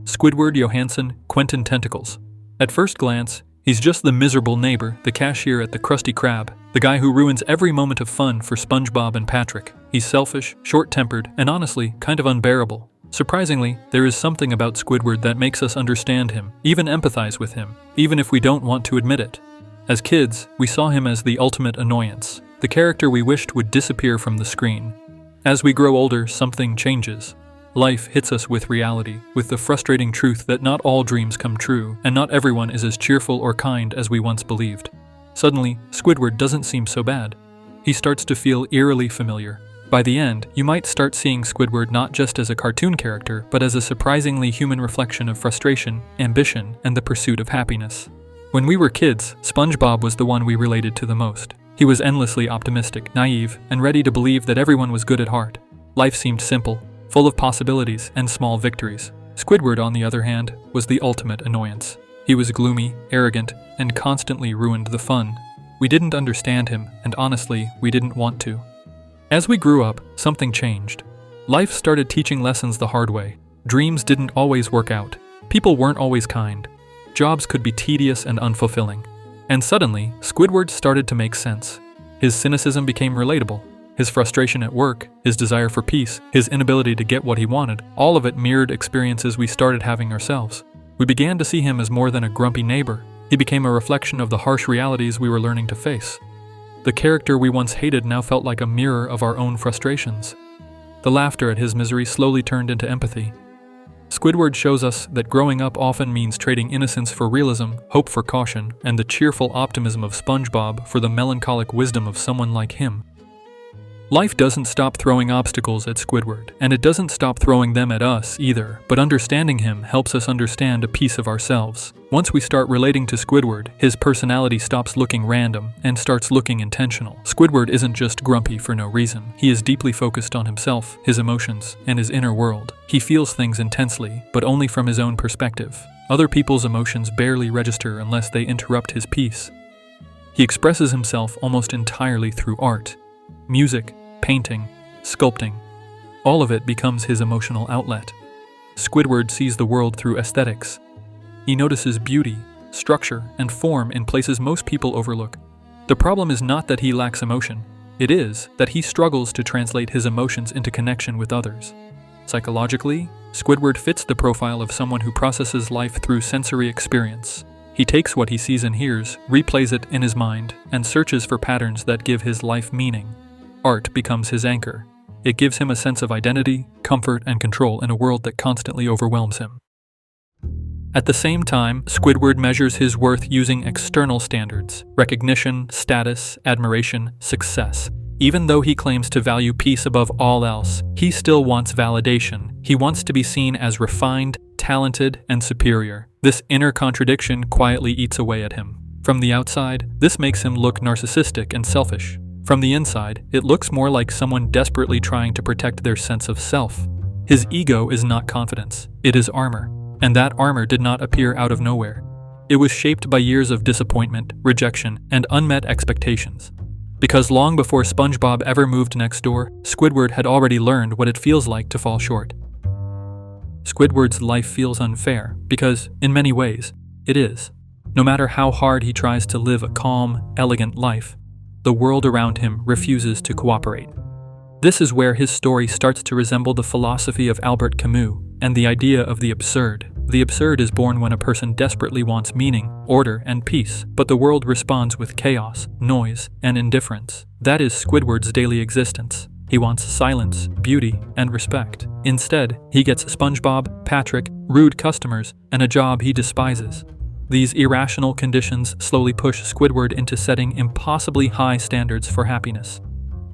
Squidward Johansson, Quentin Tentacles. At first glance, he's just the miserable neighbor, the cashier at the Krusty Krab, the guy who ruins every moment of fun for SpongeBob and Patrick. He's selfish, short-tempered, and honestly, kind of unbearable. Surprisingly, there is something about Squidward that makes us understand him, even empathize with him, even if we don't want to admit it. As kids, we saw him as the ultimate annoyance, the character we wished would disappear from the screen. As we grow older, something changes. Life hits us with reality, with the frustrating truth that not all dreams come true, and not everyone is as cheerful or kind as we once believed. Suddenly, Squidward doesn't seem so bad. He starts to feel eerily familiar. By the end, you might start seeing Squidward not just as a cartoon character, but as a surprisingly human reflection of frustration, ambition, and the pursuit of happiness. When we were kids, SpongeBob was the one we related to the most. He was endlessly optimistic, naive, and ready to believe that everyone was good at heart. Life seemed simple, full of possibilities and small victories. Squidward, on the other hand, was the ultimate annoyance. He was gloomy, arrogant, and constantly ruined the fun. We didn't understand him, and honestly, we didn't want to. As we grew up, something changed. Life started teaching lessons the hard way. Dreams didn't always work out. People weren't always kind. Jobs could be tedious and unfulfilling. And suddenly, Squidward started to make sense. His cynicism became relatable. His frustration at work, his desire for peace, his inability to get what he wanted, all of it mirrored experiences we started having ourselves. We began to see him as more than a grumpy neighbor. He became a reflection of the harsh realities we were learning to face. The character we once hated now felt like a mirror of our own frustrations. The laughter at his misery slowly turned into empathy. Squidward shows us that growing up often means trading innocence for realism, hope for caution, and the cheerful optimism of SpongeBob for the melancholic wisdom of someone like him. Life doesn't stop throwing obstacles at Squidward, and it doesn't stop throwing them at us either, but understanding him helps us understand a piece of ourselves. Once we start relating to Squidward, his personality stops looking random and starts looking intentional. Squidward isn't just grumpy for no reason. He is deeply focused on himself, his emotions, and his inner world. He feels things intensely, but only from his own perspective. Other people's emotions barely register unless they interrupt his peace. He expresses himself almost entirely through art. Music, painting, sculpting. All of it becomes his emotional outlet. Squidward sees the world through aesthetics. He notices beauty, structure, and form in places most people overlook. The problem is not that he lacks emotion. It is that he struggles to translate his emotions into connection with others. Psychologically, Squidward fits the profile of someone who processes life through sensory experience. He takes what he sees and hears, replays it in his mind, and searches for patterns that give his life meaning. Art becomes his anchor. It gives him a sense of identity, comfort, and control in a world that constantly overwhelms him. At the same time, Squidward measures his worth using external standards: recognition, status, admiration, success. Even though he claims to value peace above all else, he still wants validation. He wants to be seen as refined, talented, and superior. This inner contradiction quietly eats away at him. From the outside, this makes him look narcissistic and selfish. From the inside, it looks more like someone desperately trying to protect their sense of self. His ego is not confidence, it is armor. And that armor did not appear out of nowhere. It was shaped by years of disappointment, rejection, and unmet expectations. Because long before SpongeBob ever moved next door, Squidward had already learned what it feels like to fall short. Squidward's life feels unfair because, in many ways, it is. No matter how hard he tries to live a calm, elegant life, the world around him refuses to cooperate. This is where his story starts to resemble the philosophy of Albert Camus and the idea of the absurd. The absurd is born when a person desperately wants meaning, order, and peace, but the world responds with chaos, noise, and indifference. That is Squidward's daily existence. He wants silence, beauty, and respect. Instead, he gets SpongeBob, Patrick, rude customers, and a job he despises. These irrational conditions slowly push Squidward into setting impossibly high standards for happiness.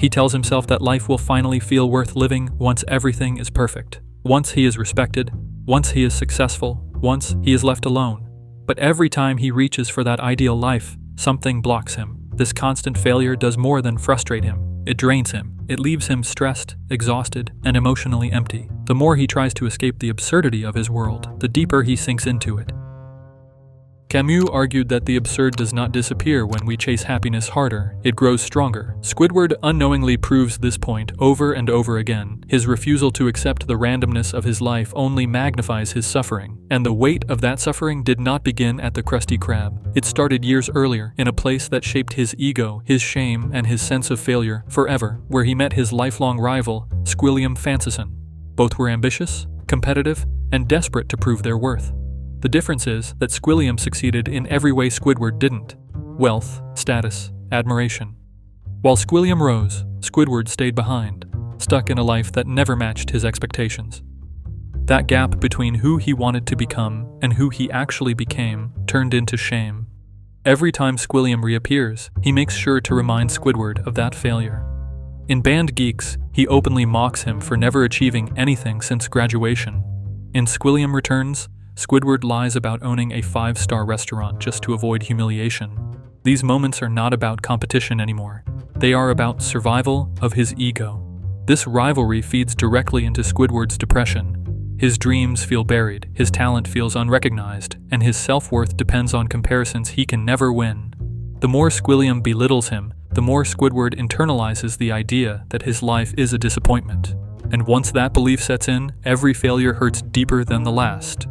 He tells himself that life will finally feel worth living once everything is perfect. Once he is respected, once he is successful, once he is left alone. But every time he reaches for that ideal life, something blocks him. This constant failure does more than frustrate him. It drains him. It leaves him stressed, exhausted, and emotionally empty. The more he tries to escape the absurdity of his world, the deeper he sinks into it. Camus argued that the absurd does not disappear when we chase happiness harder, it grows stronger. Squidward unknowingly proves this point over and over again. His refusal to accept the randomness of his life only magnifies his suffering, and the weight of that suffering did not begin at the Krusty Krab. It started years earlier, in a place that shaped his ego, his shame, and his sense of failure forever, where he met his lifelong rival, Squilliam Fancyson. Both were ambitious, competitive, and desperate to prove their worth. The difference is that Squilliam succeeded in every way Squidward didn't: wealth, status, admiration. While Squilliam rose, Squidward stayed behind, stuck in a life that never matched his expectations. That gap between who he wanted to become and who he actually became turned into shame. Every time Squilliam reappears, he makes sure to remind Squidward of that failure. In Band Geeks, he openly mocks him for never achieving anything since graduation. In Squilliam Returns, Squidward lies about owning a 5-star restaurant just to avoid humiliation. These moments are not about competition anymore. They are about survival of his ego. This rivalry feeds directly into Squidward's depression. His dreams feel buried, his talent feels unrecognized, and his self-worth depends on comparisons he can never win. The more Squilliam belittles him, the more Squidward internalizes the idea that his life is a disappointment. And once that belief sets in, every failure hurts deeper than the last.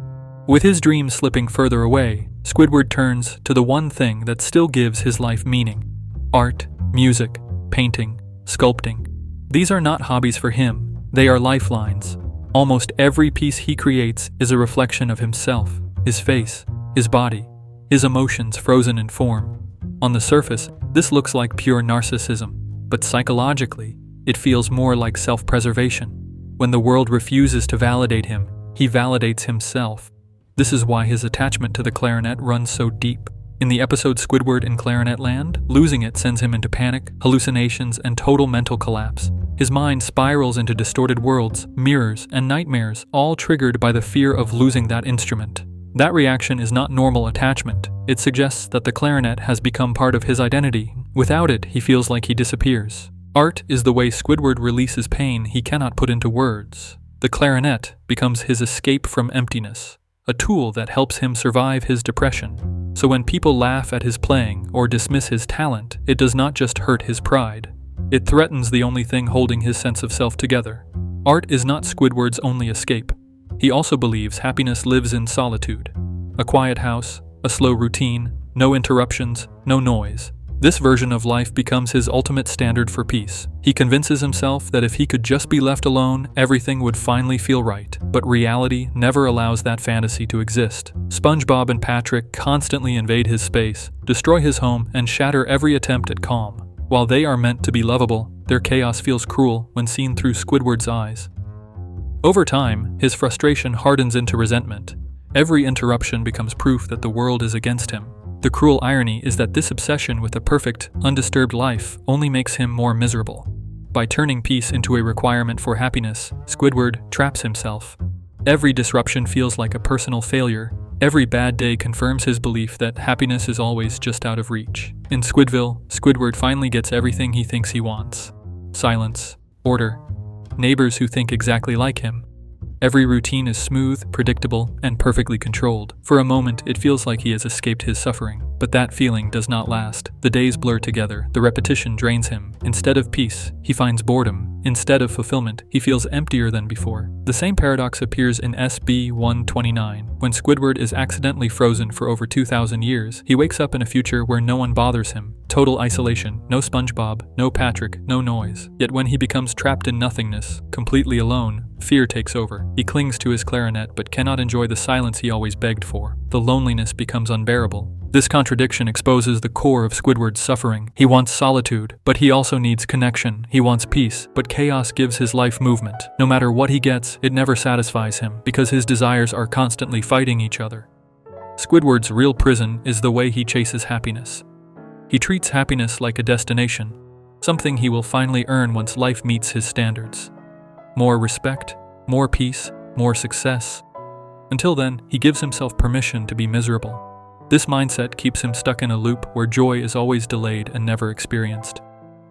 With his dreams slipping further away, Squidward turns to the one thing that still gives his life meaning: art, music, painting, sculpting. These are not hobbies for him, they are lifelines. Almost every piece he creates is a reflection of himself, his face, his body, his emotions frozen in form. On the surface, this looks like pure narcissism, but psychologically, it feels more like self-preservation. When the world refuses to validate him, he validates himself. This is why his attachment to the clarinet runs so deep. In the episode Squidward in Clarinet Land, losing it sends him into panic, hallucinations, and total mental collapse. His mind spirals into distorted worlds, mirrors, and nightmares, all triggered by the fear of losing that instrument. That reaction is not normal attachment. It suggests that the clarinet has become part of his identity. Without it, he feels like he disappears. Art is the way Squidward releases pain he cannot put into words. The clarinet becomes his escape from emptiness, a tool that helps him survive his depression. So when people laugh at his playing or dismiss his talent, it does not just hurt his pride. It threatens the only thing holding his sense of self together. Art is not Squidward's only escape. He also believes happiness lives in solitude. A quiet house, a slow routine, no interruptions, no noise. This version of life becomes his ultimate standard for peace. He convinces himself that if he could just be left alone, everything would finally feel right. But reality never allows that fantasy to exist. SpongeBob and Patrick constantly invade his space, destroy his home, and shatter every attempt at calm. While they are meant to be lovable, their chaos feels cruel when seen through Squidward's eyes. Over time, his frustration hardens into resentment. Every interruption becomes proof that the world is against him. The cruel irony is that this obsession with a perfect, undisturbed life only makes him more miserable. By turning peace into a requirement for happiness, Squidward traps himself. Every disruption feels like a personal failure. Every bad day confirms his belief that happiness is always just out of reach. In Squidville, Squidward finally gets everything he thinks he wants: silence, order, neighbors who think exactly like him. Every routine is smooth, predictable, and perfectly controlled. For a moment, it feels like he has escaped his suffering. But that feeling does not last. The days blur together. The repetition drains him. Instead of peace, he finds boredom. Instead of fulfillment, he feels emptier than before. The same paradox appears in SB-129. When Squidward is accidentally frozen for over 2,000 years, he wakes up in a future where no one bothers him. Total isolation. No SpongeBob, no Patrick, no noise. Yet when he becomes trapped in nothingness, completely alone, fear takes over. He clings to his clarinet but cannot enjoy the silence he always begged for. The loneliness becomes unbearable. This contradiction exposes the core of Squidward's suffering. He wants solitude, but he also needs connection. He wants peace, but chaos gives his life movement. No matter what he gets, it never satisfies him, because his desires are constantly fighting each other. Squidward's real prison is the way he chases happiness. He treats happiness like a destination, something he will finally earn once life meets his standards. More respect, more peace, more success. Until then, he gives himself permission to be miserable. This mindset keeps him stuck in a loop where joy is always delayed and never experienced.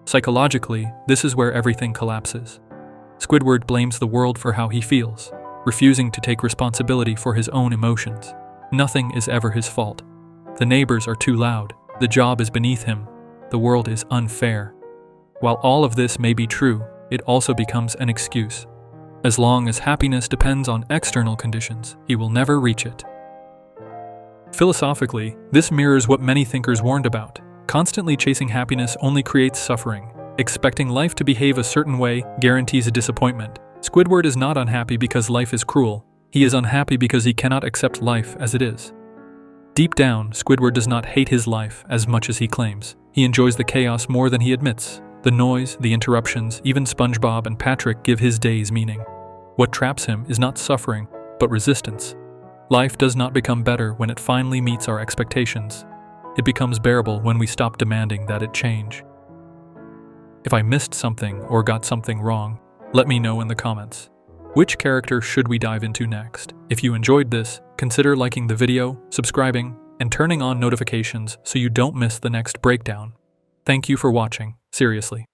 Psychologically, this is where everything collapses. Squidward blames the world for how he feels, refusing to take responsibility for his own emotions. Nothing is ever his fault. The neighbors are too loud. The job is beneath him. The world is unfair. While all of this may be true, it also becomes an excuse. As long as happiness depends on external conditions, he will never reach it. Philosophically, this mirrors what many thinkers warned about. Constantly chasing happiness only creates suffering. Expecting life to behave a certain way guarantees a disappointment. Squidward is not unhappy because life is cruel. He is unhappy because he cannot accept life as it is. Deep down, Squidward does not hate his life as much as he claims. He enjoys the chaos more than he admits. The noise, the interruptions, even SpongeBob and Patrick give his days meaning. What traps him is not suffering, but resistance. Life does not become better when it finally meets our expectations. It becomes bearable when we stop demanding that it change. If I missed something or got something wrong, let me know in the comments. Which character should we dive into next? If you enjoyed this, consider liking the video, subscribing, and turning on notifications so you don't miss the next breakdown. Thank you for watching, seriously.